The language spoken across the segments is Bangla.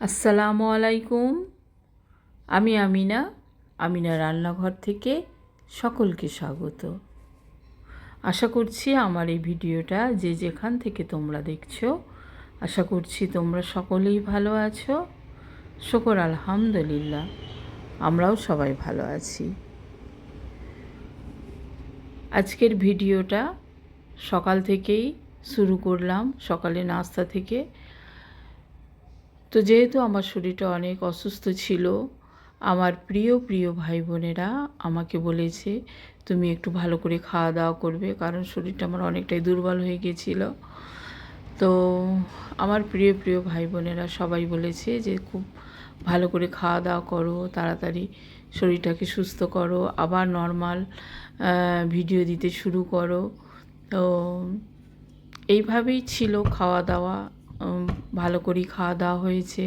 আসসালামু আলাইকুম। আমি আমিনা রান্নাঘর থেকে সকলকে স্বাগত। আশা করছি আমার এই ভিডিওটা যে যেখান থেকে তোমরা দেখছো, আশা করছি তোমরা সকলেই ভালো আছো। শুকর আলহামদুলিল্লাহ, আমরাও সবাই ভালো আছি। আজকের ভিডিওটা সকাল থেকেই শুরু করলাম, সকালে নাস্তা থেকে। তো যেহেতু আমার শরীরটা অনেক অসুস্থ ছিল, আমার প্রিয় ভাই বোনেরা আমাকে বলেছে তুমি একটু ভালো করে খাওয়া দাওয়া করবে, কারণ শরীরটা আমার অনেকটাই দুর্বল হয়ে গিয়েছিল। তো আমার প্রিয় ভাই বোনেরা সবাই বলেছে যে খুব ভালো করে খাওয়া দাওয়া করো, তাড়াতাড়ি শরীরটাকে সুস্থ করো, আবার নর্মাল ভিডিও দিতে শুরু করো। তো এইভাবেই ছিল খাওয়া দাওয়া, ভালো করেই খাওয়া দাওয়া হয়েছে।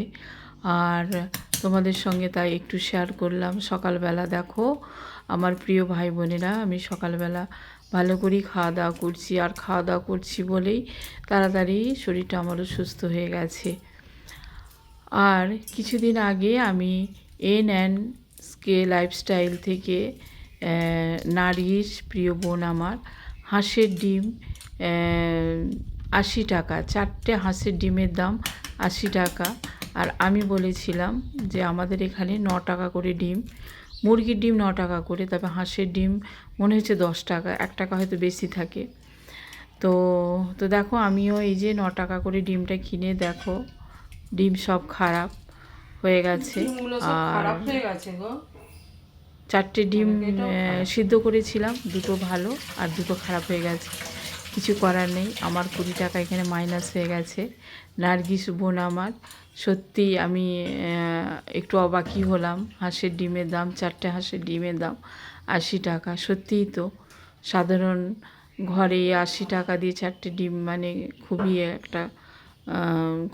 আর তোমাদের সঙ্গে তাই একটু শেয়ার করলাম। সকালবেলা দেখো আমার প্রিয় ভাই বোনেরা, আমি সকালবেলা ভালো করেই খাওয়া দাওয়া করছি, আর খাওয়া দাওয়া করছি বলেই তাড়াতাড়ি শরীরটা আমারও সুস্থ হয়ে গেছে। আর কিছুদিন আগে আমি NNSK লাইফস্টাইল থেকে নারীর প্রিয় বোন আমার হাঁসের ডিম 80 টাকা, 4টে হাঁসের ডিমের দাম 80 টাকা। আর আমি বলেছিলাম যে আমাদের এখানে 9 টাকা করে ডিম, মুরগির ডিম 9 টাকা করে, তবে হাঁসের ডিম মনে হচ্ছে 10 টাকা, 1 টাকা হয়তো বেশি থাকে। তো তো দেখো আমিও এই যে 9 টাকা করে ডিমটা কিনে, দেখো ডিম সব খারাপ হয়ে গেছে। আর 4টে ডিম সিদ্ধ করেছিলাম, 2টো ভালো আর 2টো খারাপ হয়ে গেছে। কিছু করার নেই, আমার 20 টাকা এখানে মাইনাস হয়ে গেছে। নার্গিস বোন আমার, সত্যি আমি একটু অবাকই হলাম। হাঁসের ডিমের দাম, 4টে হাঁসের ডিমের দাম 80 টাকা। সত্যিই তো সাধারণ ঘরে 80 টাকা দিয়ে 4টে ডিম মানে খুবই একটা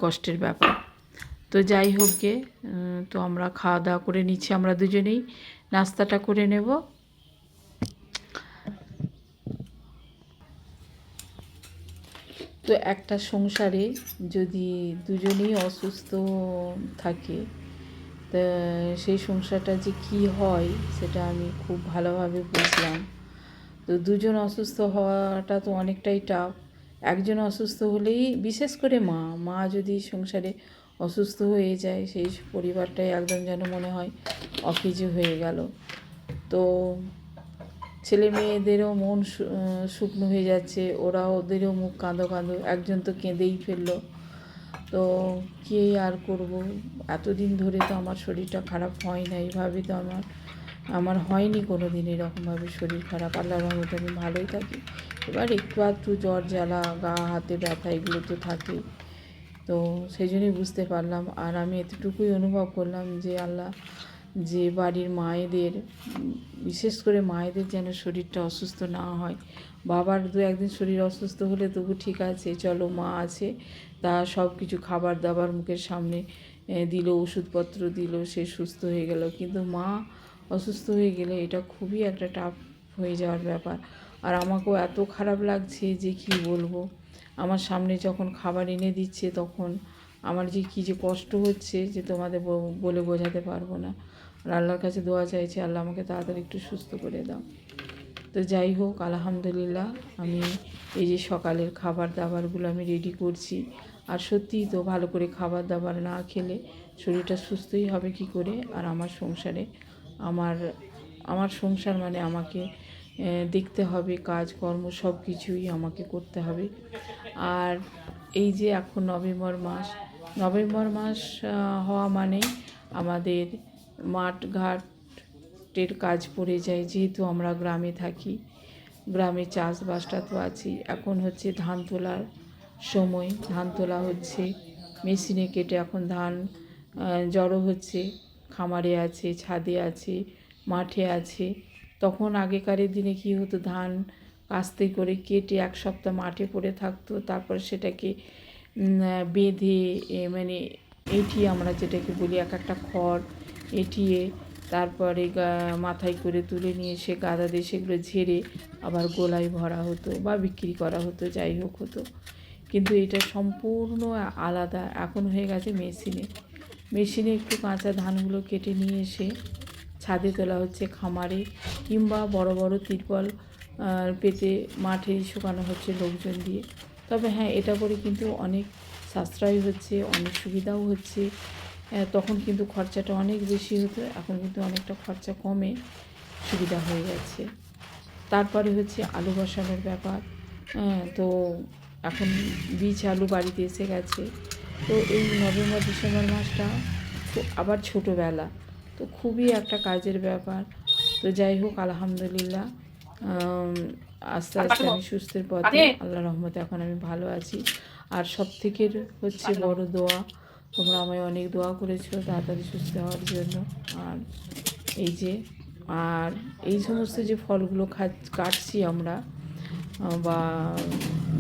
কষ্টের ব্যাপার। তো যাই হোক গে, তো আমরা খাওয়া দাওয়া করে নিচ্ছি, আমরা দুজনেই নাস্তাটা করে নেব। তো একটা সংসারে যদি দুজনেই অসুস্থ থাকে, তা সেই সংসারটা যে কী হয় সেটা আমি খুব ভালোভাবে বুঝলাম। তো দুজন অসুস্থ হওয়াটা তো অনেকটাই টাফ। একজন অসুস্থ হলেই, বিশেষ করে মা যদি সংসারে অসুস্থ হয়ে যায়, সেই পরিবারটাই একদম যেন মনে হয় অকেজো হয়ে গেল। তো ছেলে মেয়েদেরও মন শুকনো হয়ে যাচ্ছে, ওদেরও মুখ কাঁদো কাঁদো, একজন তো কেঁদেই ফেললো। তো কী আর করব, এতদিন ধরে তো আমার শরীরটা খারাপ হয় না এইভাবে, তো আমার হয়নি কোনো দিন এরকমভাবে শরীর খারাপ। আল্লাহর রহমতে আমি ভালোই থাকি। এবার একটু আধটু জ্বর জ্বালা, গা হাতে ব্যথা এগুলো তো থাকেই। তো সেই জন্যই বুঝতে পারলাম, আর আমি এতটুকুই অনুভব করলাম যে আল্লাহ, যে বাড়ির মায়েদের, বিশেষ করে মায়েদের যেন শরীরটা অসুস্থ না হয়। বাবার 2-1 দিন শরীর অসুস্থ হলে তবু ঠিক আছে, চলো মা আছে, তা সব কিছু খাবার দাবার মুখের সামনে দিল, ওষুধপত্র দিল, সে সুস্থ হয়ে গেল। কিন্তু মা অসুস্থ হয়ে গেলে এটা খুবই একটা টাফ হয়ে যাওয়ার ব্যাপার। আর আমাকেও এত খারাপ লাগছে যে কি বলবো। আমার সামনে যখন খাবার এনে দিচ্ছে, তখন আমার যে কী যে কষ্ট হচ্ছে যে তোমাদের বলে বোঝাতে পারবো না। আর আল্লাহর কাছে দোয়া চাইছি, আল্লাহ আমাকে তাড়াতাড়ি একটু সুস্থ করে দাও। তো যাই হোক, আলহামদুলিল্লাহ, আমি এই যে সকালের খাবার দাবারগুলো আমি রেডি করছি। আর সত্যিই তো ভালো করে খাবার দাবার না খেলে শরীরটা সুস্থই হবে কি করে। আর আমার সংসারে, আমার সংসার মানে আমাকে দেখতে হবে, কাজকর্ম সব কিছুই আমাকে করতে হবে। আর এই যে এখন নভেম্বর মাস হওয়া মানে আমাদের মাঠ ঘাটের কাজ পড়ে যায়, যেহেতু আমরা গ্রামে থাকি। গ্রামে চাষবাসটা তো আছেই। এখন হচ্ছে ধান তোলার সময়, ধান তোলা হচ্ছে, মেশিনে কেটে এখন ধান জড়ো হচ্ছে। খামারে আছে, ছাদে আছে, মাঠে আছে। তখন আগেকারের দিনে কী হতো, ধান আস্তে করে কেটে 1 সপ্তাহ মাঠে পড়ে থাকতো, তারপর সেটাকে বেঁধে মানে এঁটিয়ে, আমরা যেটাকে বলি একটা খড় এঁটিয়ে, তারপরে মাথায় করে তুলে নিয়ে সে গাদা দিয়ে সেগুলো ঝেড়ে আবার গোলায় ভরা হতো বা বিক্রি করা হতো, যাই হোক হতো। কিন্তু এটা সম্পূর্ণ আলাদা এখন হয়ে গেছে মেশিনে একটু কাঁচা ধানগুলো কেটে নিয়ে এসে ছাদে তোলা হচ্ছে খামারে, কিংবা বড় বড় তিরপল পেতে মাঠেই শুকানো হচ্ছে লোকজন দিয়ে। তবে হ্যাঁ, এটা করে কিন্তু অনেক সাশ্রয় হচ্ছে, অনেক সুবিধাও হচ্ছে। তখন কিন্তু খরচাটা অনেক বেশি হতো, এখন কিন্তু অনেকটা খরচা কমে সুবিধা হয়ে যাচ্ছে। তারপরে হচ্ছে আলু বসানোর ব্যাপার। তো এখন বীজ আলু বাড়িতে এসে গেছে। তো এই নভেম্বর ডিসেম্বর মাসটা আবার ছোটোবেলা, তো খুবই একটা কাজের ব্যাপার। তো যাই হোক, আলহামদুলিল্লাহ, আস্তে আস্তে আমি সুস্থের পথে, আল্লাহর রহমতে এখন আমি ভালো আছি। আর সব থেকে হচ্ছে বড় দোয়া, তোমরা আমায় অনেক দোয়া করেছো তাড়াতাড়ি সুস্থ হওয়ার জন্য। আর এই যে, আর এই সমস্ত যে ফলগুলো কাটছি আমরা, বা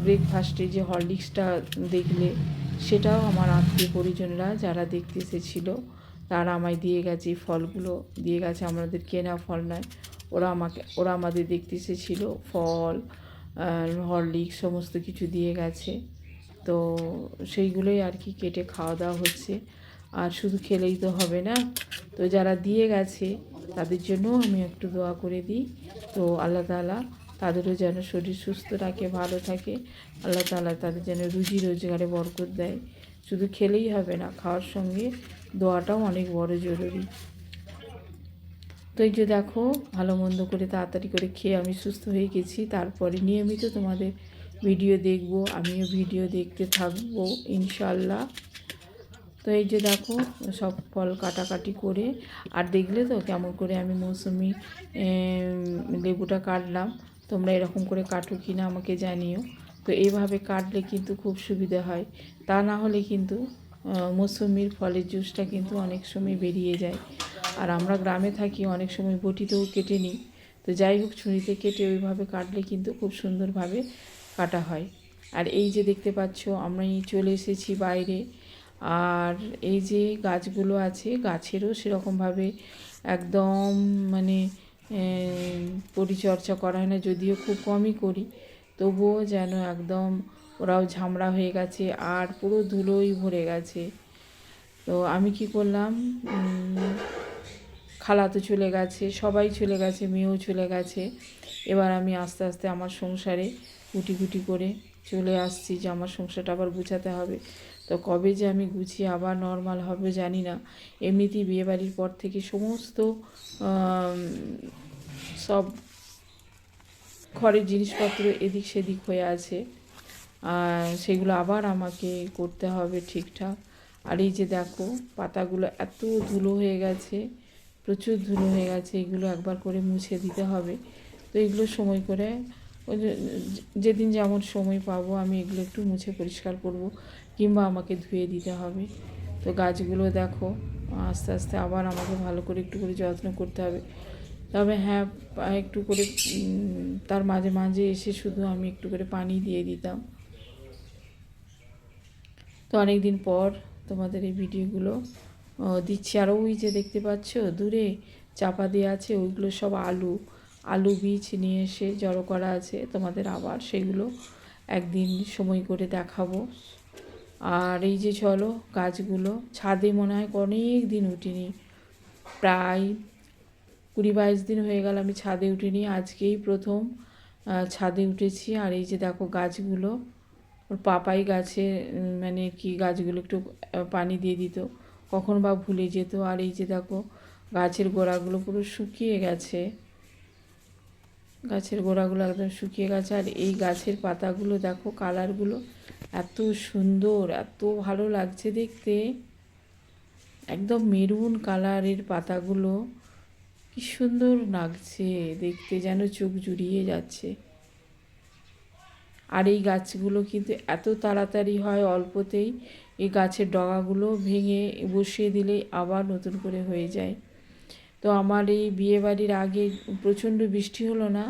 ব্রেকফাস্টে যে হরলিক্সটা দেখলে, সেটাও আমার আত্মীয় পরিজনরা যারা দেখতে এসেছিলো তারা আমায় দিয়ে গেছে, এই ফলগুলো দিয়ে গেছে। আমাদের কেনা ফল নয়, ওরা আমাদের দেখতে এসেছিলো, ফল, হরলিক্স সমস্ত কিছু দিয়ে গেছে। তো সেইগুলোই আর কি কেটে খাওয়া দাওয়া হচ্ছে। আর শুধু খেলেই তো হবে না, তো যারা দিয়ে গেছে তাদের জন্যও আমি একটু দোয়া করে দিই। তো আল্লাহ তাআলা তাদেরও যেন শরীর সুস্থ রাখে, ভালো থাকে। আল্লাহ তাআলা তাদের যেন রুজি রোজগারে বরকত দেয়। শুধু খেলেই হবে না, খাওয়ার সঙ্গে দোয়াটাও অনেক বড় জরুরি। তো এই যে দেখো, ভালো মন্দ করে তাড়াতাড়ি করে খেয়ে আমি সুস্থ হয়ে গেছি। তারপরে নিয়মিত তোমাদের ভিডিও দেখব, আমিও ভিডিও দেখতে থাকবো ইনশাল্লাহ। তো এই যে দেখো, সব ফল কাটাকাটি করে, আর দেখলে তো কেমন করে আমি মৌসুমি লেবুটা কাটলাম। তোমরা এরকম করে কাটো কি না আমাকে জানিও। তো এইভাবে কাটলে কিন্তু খুব সুবিধা হয়, তা না হলে কিন্তু মৌসুমির ফলের জুসটা কিন্তু অনেক সময় বেরিয়ে যায়। আর আমরা গ্রামে থাকি, অনেক সময় বটিতেও কেটে নিই। তো যাই হোক, ছুরিতে কেটে ওইভাবে কাটলে কিন্তু খুব সুন্দরভাবে কাটা হয়। আর এই যে দেখতে পাচ্ছ, আমি চলে এসেছি বাইরে। আর এই যে গাছগুলো আছে, গাছেরও সেরকমভাবে একদম মানে পরিচর্যা করা হয় না, যদিও খুব কমই করি, তবুও যেন একদম ওরাও ঝামড়া হয়ে গেছে আর পুরো ধুলোই ভরে গেছে। তো আমি কি করলাম, খালা তো চলে গেছে, সবাই চলে গেছে, মেয়েও চলে গেছে। এবার আমি আস্তে আস্তে আমার সংসারে গুটি গুটি করে চলে আসছি, যে আমার সংসারটা আবার গুছাতে হবে। তো কবে যে আমি গুছিয়ে আবার নর্মাল হবে জানি না। এমনিতেই বিয়েবাড়ির পর থেকে সমস্ত সব ঘরের জিনিসপত্র এদিক সেদিক হয়ে আছে, আর সেগুলো আবার আমাকে করতে হবে ঠিকঠাক। আর এই যে দেখো, পাতাগুলো এত ধুলো হয়ে গেছে, প্রচুর ধুলো হয়ে গেছে, এগুলো একবার করে মুছে দিতে হবে। তো এগুলো সময় করে, ওই যেদিন যেমন সময় পাবো আমি এগুলো একটু মুছে পরিষ্কার করব, কিংবা আমাকে ধুয়ে দিতে হবে। তো গাছগুলো দেখো, আস্তে আস্তে আবার আমাকে ভালো করে একটু করে যত্ন করতে হবে। তবে হ্যাঁ, একটু করে তার মাঝে মাঝে এসে শুধু আমি একটু করে পানি দিয়ে দিতাম। তো অনেক দিন পর তোমাদের এই ভিডিওগুলো দিচ্ছি। আর ওই যে দেখতে পাচ্ছ দূরে চাপা দিয়ে আছে, ওইগুলো সব আলু বীজ নিয়ে এসে জড়ো করা আছে, তোমাদের আবার সেগুলো একদিন সময় করে দেখাবো। আর এই যে চলো, গাছগুলো ছাদে মনে হয় অনেক দিন উঠিনি, প্রায় 20-22 দিন হয়ে গেল আমি ছাদে উঠিনি, আজকেই প্রথম ছাদে উঠেছি। আর এই যে দেখো গাছগুলো, ওর পাপাই গাছে মানে কি গাছগুলো একটু পানি দিয়ে দিত, কখন বা ভুলে যেত। আর এই যে দেখো, গাছের গোড়াগুলো পুরো শুকিয়ে গেছে, গাছের গোড়াগুলো একদম শুকিয়ে গেছে। আর এই গাছের পাতাগুলো দেখো, কালারগুলো এত সুন্দর, এত ভালো লাগছে দেখতে, একদম মেরুন কালারের পাতাগুলো, কি সুন্দর লাগছে দেখতে, যেন চোখ জুড়িয়ে যাচ্ছে। আর এই গাছগুলো কিন্তু এত তাড়াতাড়ি হয়, অল্পতেই এই গাছের ডগাগুলো ভেঙে বসিয়ে দিলেই আবার নতুন করে হয়ে যায়। তো আমার এই বিয়েবাড়ির আগে প্রচণ্ড বৃষ্টি হলো না,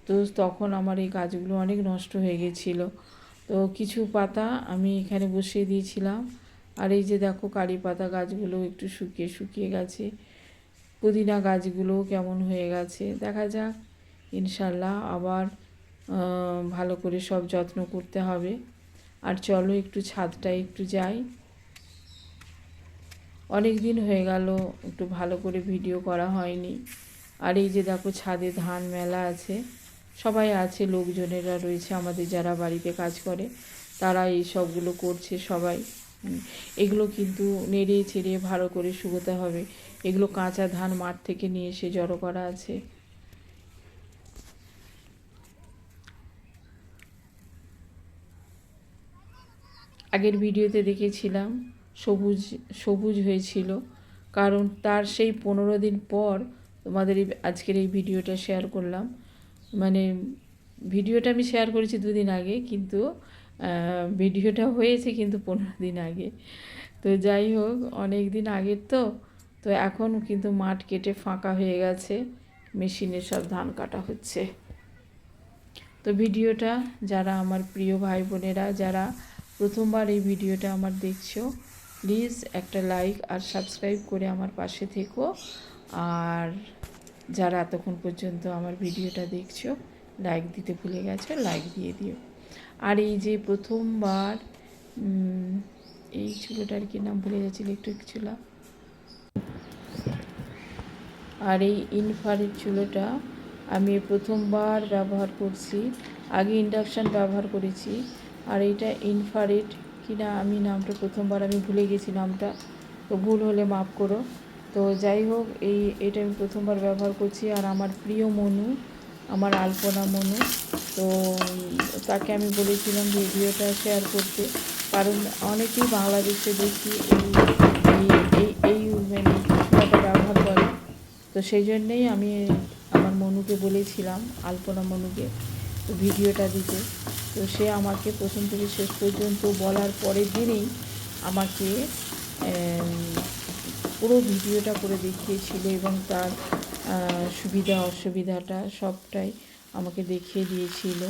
তো তখন আমার এই গাছগুলো অনেক নষ্ট হয়ে গেছিলো। তো কিছু পাতা আমি এখানে বসিয়ে দিয়েছিলাম। আর এই যে দেখো, কারি পাতা গাছগুলো একটু শুকিয়ে শুকিয়ে গেছে, পুদিনা গাছগুলোও কেমন হয়ে গেছে। দেখা যাক, ইনশাল্লাহ আবার ভালো করে সব যত্ন করতে হবে। আর চলো একটু ছাদটায় একটু যাই। অনেক দিন হয়ে গেল একটু ভালো করে ভিডিও করা হয়নি। আর এই যে দেখো ছাদে ধান মেলা আছে, সবাই আছে, লোকজনেরা রয়েছে আমাদের যারা বাড়িতে কাজ করে, তারা এই সবগুলো করছে সবাই। এগুলো কিন্তু নেড়ে ছেড়ে ভালো করে শুকোতে হবে। এগুলো কাঁচা ধান মাঠ থেকে নিয়ে এসে জড়ো করা আছে। আগের ভিডিওতে দেখেছিলাম সবুজ সবুজ হয়েছিল, কারণ তার সেই 15 দিন পর তোমাদের আজকের এই ভিডিওটা শেয়ার করলাম। মানে ভিডিওটা আমি শেয়ার করেছি 2 দিন আগে, কিন্তু ভিডিওটা হয়েছে কিন্তু 15 দিন আগে। তো যাই হোক, অনেক দিন আগের তো তো এখন কিন্তু মাঠ কেটে ফাঁকা হয়ে গেছে, মেশিনে সব ধান কাটা হচ্ছে। তো ভিডিওটা যারা আমার প্রিয় ভাই বোনেরা, যারা প্রথমবার এই ভিডিওটা আমার দেখছো, প্লিজ একটা লাইক আর সাবস্ক্রাইব করে আমার পাশে থেকো। আর যারা এতক্ষণ পর্যন্ত আমার ভিডিওটা দেখছো, লাইক দিতে ভুলে গেছো, লাইক দিয়ে দিও। আর এই যে প্রথমবার এই চুলোটার কি নাম ভুলে যাচ্ছি, ইলেকট্রিক চুলা, আর এই ইনফ্রারেড চুলোটা আমি প্রথমবার ব্যবহার করছি। আগে ইন্ডাকশান ব্যবহার করেছি, আর এইটা ইনফ্রারেড কিনা আমি নামটা প্রথমবার আমি ভুলে গেছি নামটা, তো ভুল হলে মাফ করো। তো যাই হোক, এটা আমি প্রথমবার ব্যবহার করছি। আর আমার প্রিয় মনু, আমার আলপনা মনু, তো তাকে আমি বলেছিলাম ভিডিওটা শেয়ার করতে, কারণ অনেকেই বাংলাদেশে দেখি এই এই এই মানে চুলাটা ব্যবহার করে। তো সেই জন্যেই আমি আমার মনুকে বলেছিলাম, আলপনা মনুকে, তো ভিডিওটা দিতে। তো সে আমাকে প্রথম থেকে শেষ পর্যন্ত বলার পরের দিনেই আমাকে পুরো ভিডিওটা করে দেখিয়েছিল, এবং তার সুবিধা অসুবিধাটা সবটাই আমাকে দেখিয়ে দিয়েছিল।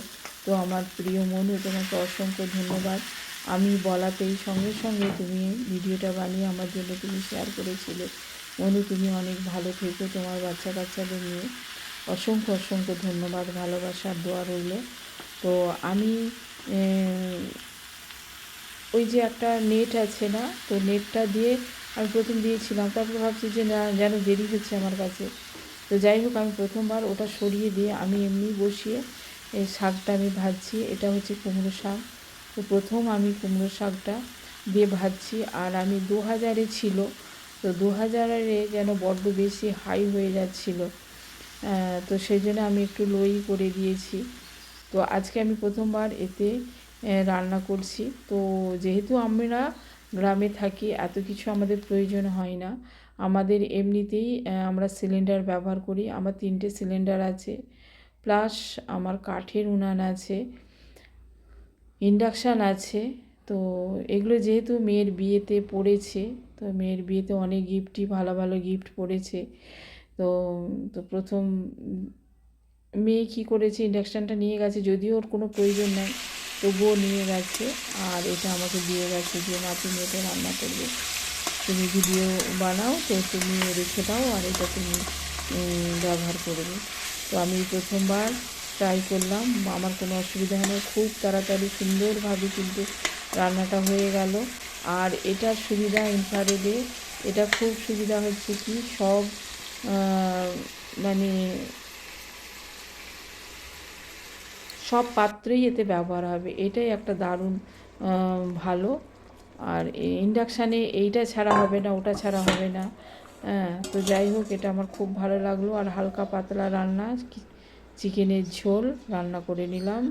তো আমার প্রিয় মনু, তোমাকে অসংখ্য ধন্যবাদ। আমি বলাতেই সঙ্গে সঙ্গে তুমি ভিডিওটা বানিয়ে আমার জন্য তুমি শেয়ার করেছিলে। মনু, তুমি অনেক ভালো থেকো, তোমার বাচ্চা কাচ্চাদের নিয়ে। অসংখ্য অসংখ্য ধন্যবাদ, ভালোবাসার দোয়া রইল। তো আমি ওই যে একটা নেট আছে না, তো নেটটা দিয়ে আমি প্রথম দিয়েছিলাম, তারপর ভাবছি যে না, যেন দেরি হচ্ছে আমার কাছে। তো যাই হোক, আমি প্রথমবার ওটা সরিয়ে দিয়ে আমি এমনি বসিয়ে এই শাকটা আমি ভাজছি। এটা হচ্ছে কুমড়ো শাক। তো প্রথম আমি কুমড়ো শাকটা দিয়ে ভাজছি। আর আমি 2000-এ ছিল, তো 2000-এ যেন বড্ড বেশি হাই হয়ে যাচ্ছিল, তো সেই জন্য আমি একটু লোই করে দিয়েছি। তো আজকে আমি প্রথমবার এতে রান্না করছি। তো যেহেতু আমরা গ্রামে থাকি, এত কিছু আমাদের প্রয়োজন হয় না। আমাদের এমনিতেই আমরা সিলিন্ডার ব্যবহার করি। আমার 3টে সিলিন্ডার আছে, প্লাস আমার কাঠের উনান আছে, ইন্ডাকশান আছে। তো এগুলো যেহেতু মেয়ের বিয়েতে পড়েছে, তো মেয়ের বিয়েতে অনেক গিফটই, ভালো ভালো গিফট পড়েছে। তো তো প্রথম মেয়ে কী করেছে, ইন্ডাকশানটা নিয়ে গেছে, যদিও ওর কোনো প্রয়োজন নেই, তবুও নিয়ে গেছে। আর এটা আমাকে দিয়ে গেছে যে মা, তুমি এটা রান্না করবে, তুমি ভিডিও বানাও, তো তুমি রেখে দাও, আর এটা তুমি ব্যবহার করবে। তো আমি প্রথমবার ট্রাই করলাম, আমার কোনো অসুবিধা হয় না, খুব তাড়াতাড়ি সুন্দরভাবে কিন্তু রান্নাটা হয়ে গেল। আর এটার সুবিধা ইনফ্রারেডে, এটা খুব সুবিধা হচ্ছে কি, সব মানে সব পাত্রেই এতে ব্যবহার হবে, এটাই একটা দারুণ ভালো। আর ইন্ডাকশানে এইটা ছাড়া হবে না, ওটা ছাড়া হবে না। তো যাই হোক, এটা আমার খুব ভালো লাগলো। আর হালকা পাতলা রান্না, চিকেনের ঝোল রান্না করে নিলাম।